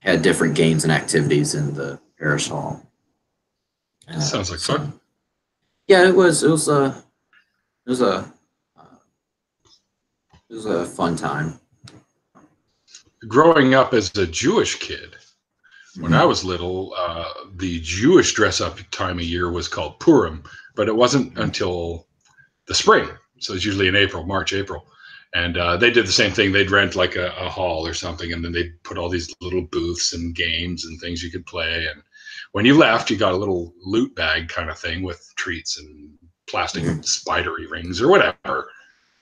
Had different games and activities in the parish hall. Sounds like fun. Yeah, it was a fun time. Growing up as a Jewish kid, when I was little, the Jewish dress-up time of year was called Purim, but it wasn't until the spring. So it's usually in March, April. And they did the same thing. They'd rent like a hall or something, and then they'd put all these little booths and games and things you could play. And when you left, you got a little loot bag kind of thing with treats and plastic spidery rings or whatever.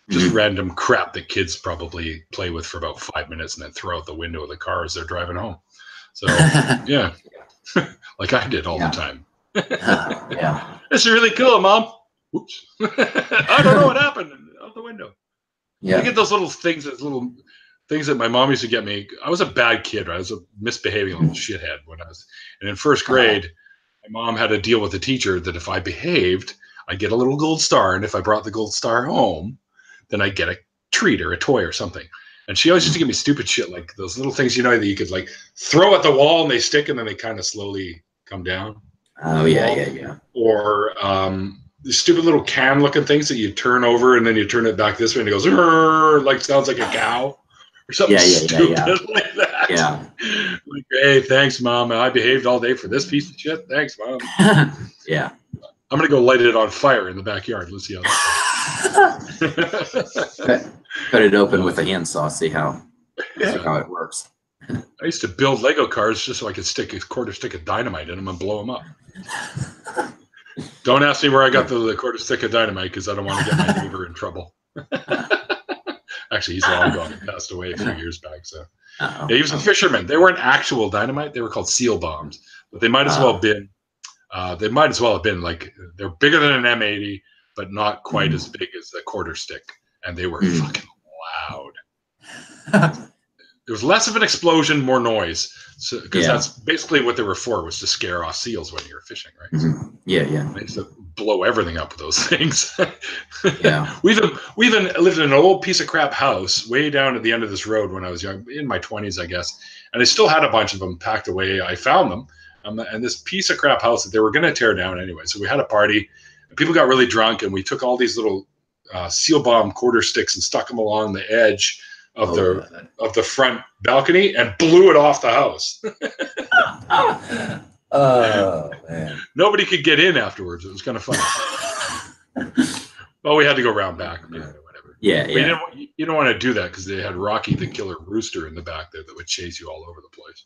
Just random crap that kids probably play with for about 5 minutes and then throw out the window of the car as they're driving home. So, yeah, like I did all the time. Yeah. This is really cool, Mom. Whoops. I don't know what happened out the window. Yeah. I get those little things that my mom used to get me. I was a bad kid. Right? I was a misbehaving little shithead when I was. And in first grade, my mom had a deal with the teacher that if I behaved, I'd get a little gold star. And if I brought the gold star home, then I'd get a treat or a toy or something. And she always used to give me stupid shit, like those little things, that you could like throw at the wall and they stick and then they kind of slowly come down. Oh, yeah. Or these stupid little can looking things that you turn over and then you turn it back this way and it goes, like sounds like a cow or something stupid like that. Yeah. Like, hey, thanks, Mom. I behaved all day for this piece of shit. Thanks, Mom. Yeah. I'm going to go light it on fire in the backyard. Let's see how that Cut it open with a handsaw, see how it works. I used to build Lego cars just so I could stick a quarter stick of dynamite in them and blow them up. Don't ask me where I got the quarter stick of dynamite because I don't want to get my neighbor in trouble. Actually, he's long gone. He passed away a few years back. So yeah, he was a fisherman. They weren't actual dynamite. They were called seal bombs. But they might as well have been. They might as well have been like they're bigger than an M80, but not quite as big as the quarter stick. And they were fucking loud. There was less of an explosion, more noise. So, because that's basically what they were for, was to scare off seals when you're fishing, right? So yeah. they used to blow everything up with those things. Yeah. We even lived in an old piece of crap house way down at the end of this road when I was young, in my 20s, I guess. And I still had a bunch of them packed away. I found them. And this piece of crap house that they were going to tear down anyway. So we had a party. And people got really drunk, and we took all these little seal bomb quarter sticks and stuck them along the edge of the front balcony and blew it off the house. Oh, man. Nobody could get in afterwards. It was kind of funny. Well, we had to go round back or whatever. Yeah, but you don't want to do that because they had Rocky the Killer Rooster in the back there that would chase you all over the place.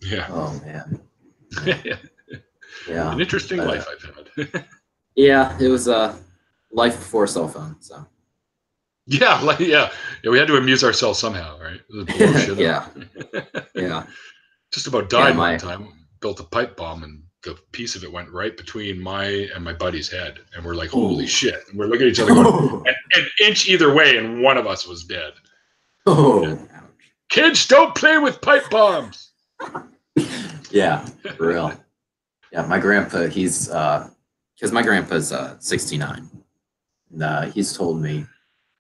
Yeah. Oh, man. Yeah. An interesting life I've had. Yeah, it was life before cell phone, so. Yeah, we had to amuse ourselves somehow, right? Yeah. Just about died one time. Built a pipe bomb, and the piece of it went right between my buddy's head, and we're like, "Holy shit!" And we're looking at each other, going, an inch either way, and one of us was dead. Oh, kids, don't play with pipe bombs. Yeah, for real. Yeah, my grandpa, he's because my grandpa's 69. And, he's told me.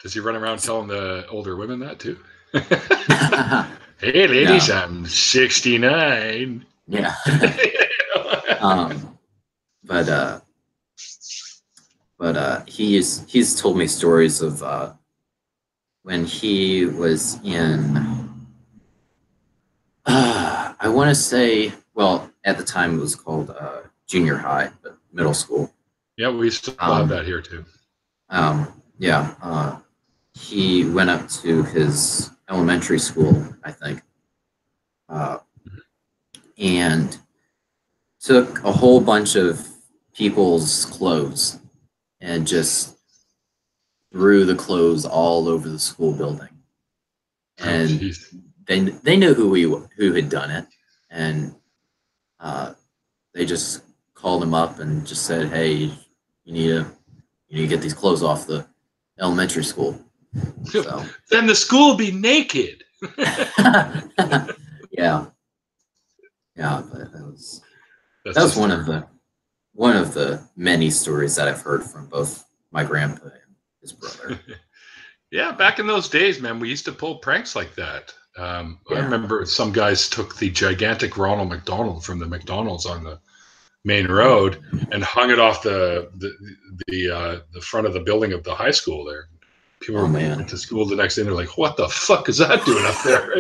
Does he run around telling the older women that too? Hey, ladies, no. I'm 69. Yeah. But he's told me stories of when he was in I want to say, well, at the time it was called junior high, but middle school. Yeah, we still have that here too. He went up to his elementary school, I think, and took a whole bunch of people's clothes and just threw the clothes all over the school building. And they knew who had done it, and they just called him up and just said, "Hey, you need to get these clothes off the elementary school." So. Then the school will be naked. Yeah, but that was one of the many stories that I've heard from both my grandpa and his brother. Yeah, back in those days, man, we used to pull pranks like that. I remember some guys took the gigantic Ronald McDonald from the McDonald's on the main road and hung it off the front of the building of the high school there. People went to school the next day and they're like, "What the fuck is that doing up there?"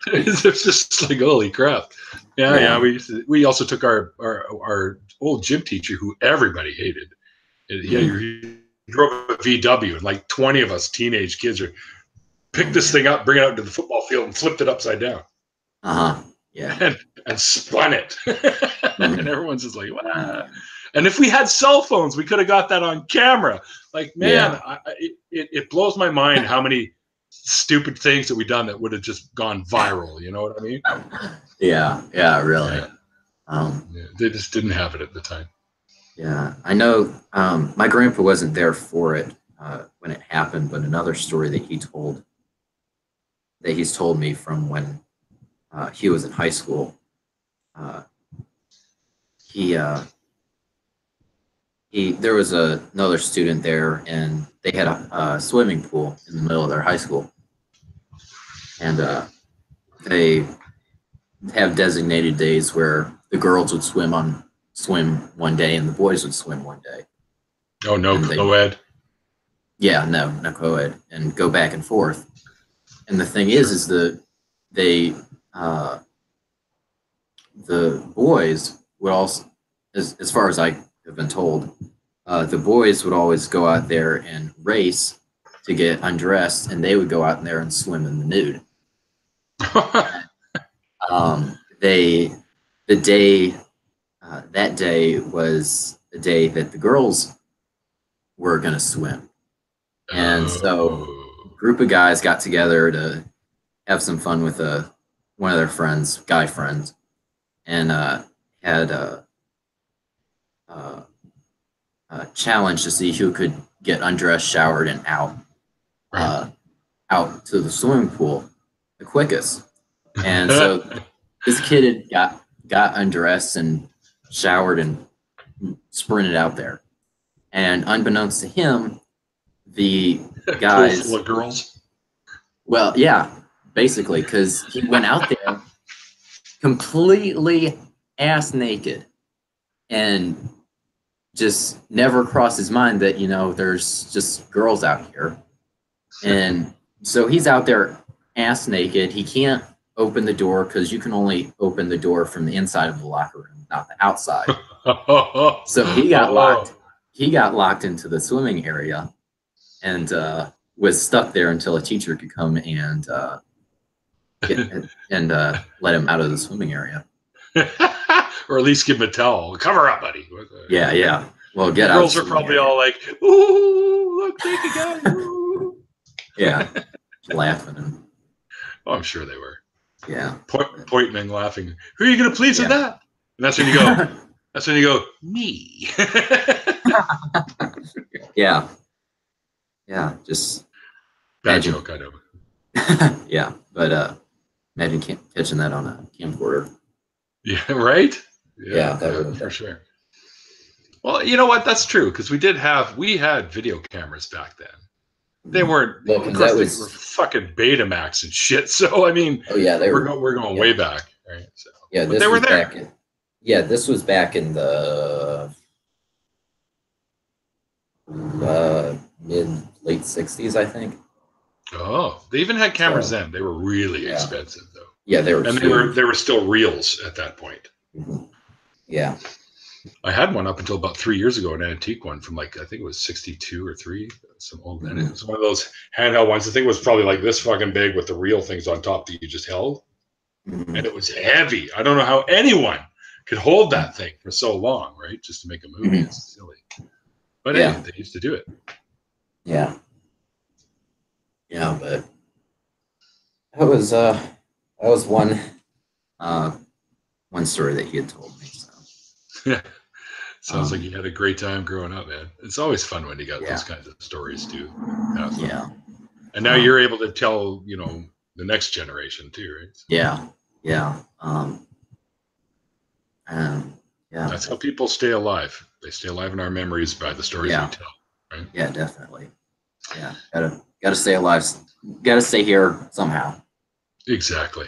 It's just like, holy crap. Yeah. We also took our old gym teacher who everybody hated. He drove a VW, and like 20 of us teenage kids picked this thing up, bring it out to the football field, and flipped it upside down. Yeah. And spun it. And everyone's just like, wow. And if we had cell phones, we could have got that on camera. Like, man, it blows my mind how many stupid things that we done that would have just gone viral. You know what I mean? Yeah, really. They just didn't have it at the time. Yeah, I know. My grandpa wasn't there for it when it happened, but another story that he's told me from when he was in high school. There was another student there, and they had a swimming pool in the middle of their high school, and they have designated days where the girls would swim one day and the boys would swim one day. Oh, no co-ed? Yeah, no co-ed, and go back and forth. And the thing is the boys would also, as far as I have been told, the boys would always go out there and race to get undressed, and they would go out there and swim in the nude. That day was the day that the girls were going to swim. And so a group of guys got together to have some fun with one of their friends, guy friends, and had a challenge to see who could get undressed, showered, and out to the swimming pool the quickest. And so this kid had got undressed and showered and sprinted out there. And unbeknownst to him, the guys full of girls. Well, yeah, basically, because he went out there completely ass naked, and just never crossed his mind that there's just girls out here. And so he's out there ass naked. He can't open the door because you can only open the door from the inside of the locker room, not the outside. So he got locked. He got locked into the swimming area, and was stuck there until a teacher could come and let him out of the swimming area. Or at least give him a towel. Cover up, buddy. Yeah. Well, get the out. Girls are probably all like, "Ooh, look, take a guy." Ooh. Yeah, laughing. And, I'm sure they were. Yeah, pointing and laughing. Who are you going to please with that? And that's when you go. That's when you go, me. Yeah, just bad joke, I know. Yeah, but imagine catching that on a camcorder. Yeah, right. Yeah, that would for sure. Well, you know what? That's true, because we had video cameras back then. They weren't. Well, of course, they were fucking Betamax and shit. So I mean, we're going way back, right? So yeah, but they were there. This was back in the late 60s, I think. Oh, they even had cameras then. They were really expensive, though. Yeah, they were. And they were still reels at that point. Mm-hmm. Yeah. I had one up until about 3 years ago, an antique one from I think it was 62 or 3, some old. And it was one of those handheld ones. The thing was probably like this fucking big with the real things on top that you just held. Mm-hmm. And it was heavy. I don't know how anyone could hold that thing for so long, right? Just to make a movie. Mm-hmm. It's silly. But anyway, they used to do it. Yeah. Yeah, but that was one story that he had told me. So. Yeah. Sounds like you had a great time growing up, man. It's always fun when you got those kinds of stories too. Yeah. And now you're able to tell, the next generation too, right? So. Yeah. That's how people stay alive. They stay alive in our memories by the stories we tell, right? Yeah, definitely. Yeah. Gotta stay alive. Gotta stay here somehow. Exactly.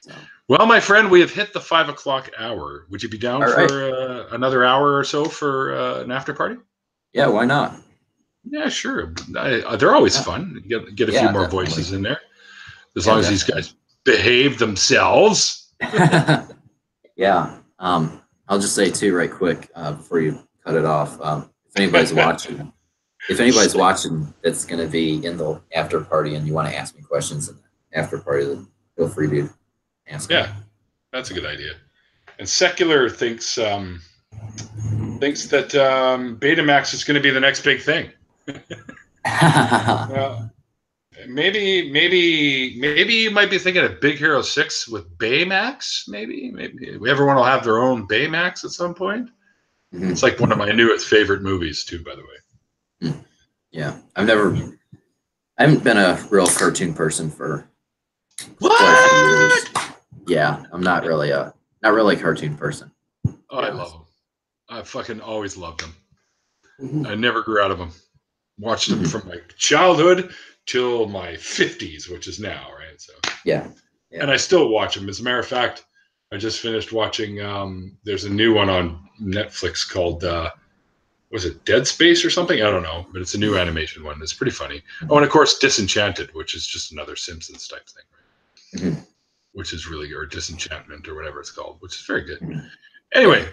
So. Well, my friend, we have hit the 5 o'clock hour. Would you be down for another hour or so for an after party? Yeah, why not? Yeah, sure. They're always fun. You get a few more voices in there. As long as these guys behave themselves. Yeah. I'll just say too, right quick, before you cut it off. If anybody's watching, if anybody's watching that's going to be in the after party and you want to ask me questions in the after party, then feel free to ask me. Yeah, that's a good idea. And Secular thinks that Betamax is going to be the next big thing. Well, maybe you might be thinking of Big Hero 6 with Baymax. Maybe everyone will have their own Baymax at some point. Mm-hmm. It's like one of my newest favorite movies too, by the way. Yeah, I haven't been a real cartoon person for what? quite a few years. Yeah, I'm not really a cartoon person. Oh, I love them. I fucking always loved them. Mm-hmm. I never grew out of them. Watched them from my childhood till my 50s, which is now, right? So yeah. And I still watch them. As a matter of fact, I just finished watching. There's a new one on Netflix called was it Dead Space or something? I don't know, but it's a new animation one. It's pretty funny. Oh, and of course Disenchanted, which is just another Simpsons type thing, right? Which is really, or Disenchantment or whatever it's called, which is very good. Anyway,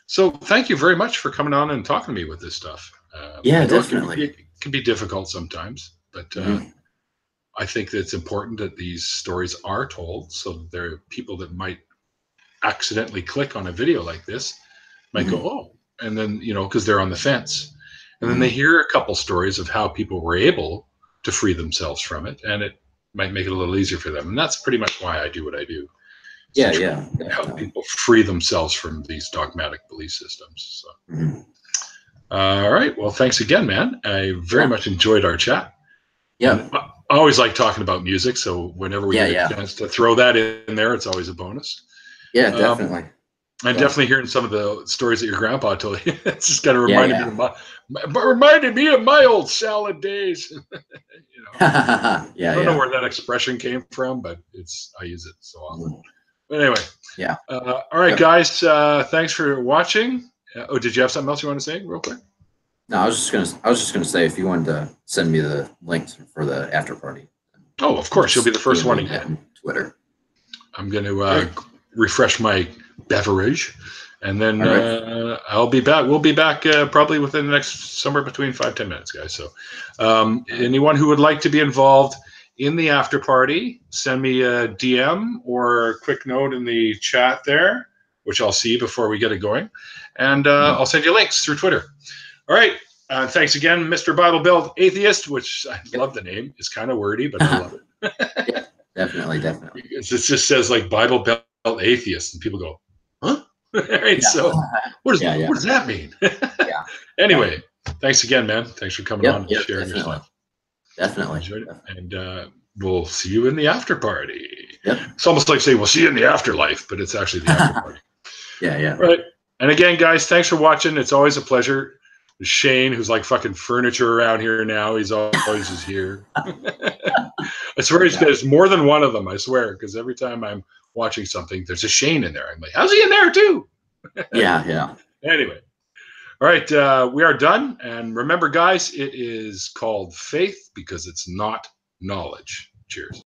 so thank you very much for coming on and talking to me with this stuff. Yeah, definitely. It can be difficult sometimes, but I think that it's important that these stories are told, so there are people that might accidentally click on a video like this, might go, oh, and then, because they're on the fence. And then they hear a couple stories of how people were able to free themselves from it, and it might make it a little easier for them. And that's pretty much why I do what I do. Yeah. Help people free themselves from these dogmatic belief systems. So. All right. Well, thanks again, man. I very much enjoyed our chat. Yeah. I always like talking about music, so whenever we get a chance to throw that in there, it's always a bonus. Yeah, definitely. And definitely hearing some of the stories that your grandpa told you. It's just kind of reminded me of my old salad days. I don't know where that expression came from, but I use it so often. But anyway. Yeah. All right, guys. Thanks for watching. Did you have something else you want to say real quick? No, I was just gonna say if you wanted to send me the links for the after party. Oh, of course, you'll be the first one to get Twitter. I'm going to refresh my beverage, and then I'll be back. We'll be back probably within the next somewhere between 5-10 minutes, guys. So, anyone who would like to be involved in the after party, send me a DM or a quick note in the chat there, which I'll see before we get it going, and I'll send you links through Twitter. All right. Thanks again, Mr. Bible Belt Atheist, which I love the name. It's kind of wordy, but I love it. Yeah, definitely. It just says like Bible Belt Atheist, and people go, huh? Right. So what does that mean? Anyway, thanks again, man. Thanks for coming on and sharing your stuff. Definitely. Enjoyed it. And we'll see you in the after party. Yep. It's almost like saying we'll see you in the afterlife, but it's actually the after party. Yeah. Right. And again, guys, thanks for watching. It's always a pleasure. Shane, who's like fucking furniture around here now, he's always just here. I swear there's more than one of them, I swear, because every time I'm watching something, there's a Shane in there. I'm like, how's he in there too? Yeah. Anyway. All right, we are done. And remember, guys, it is called faith because it's not knowledge. Cheers.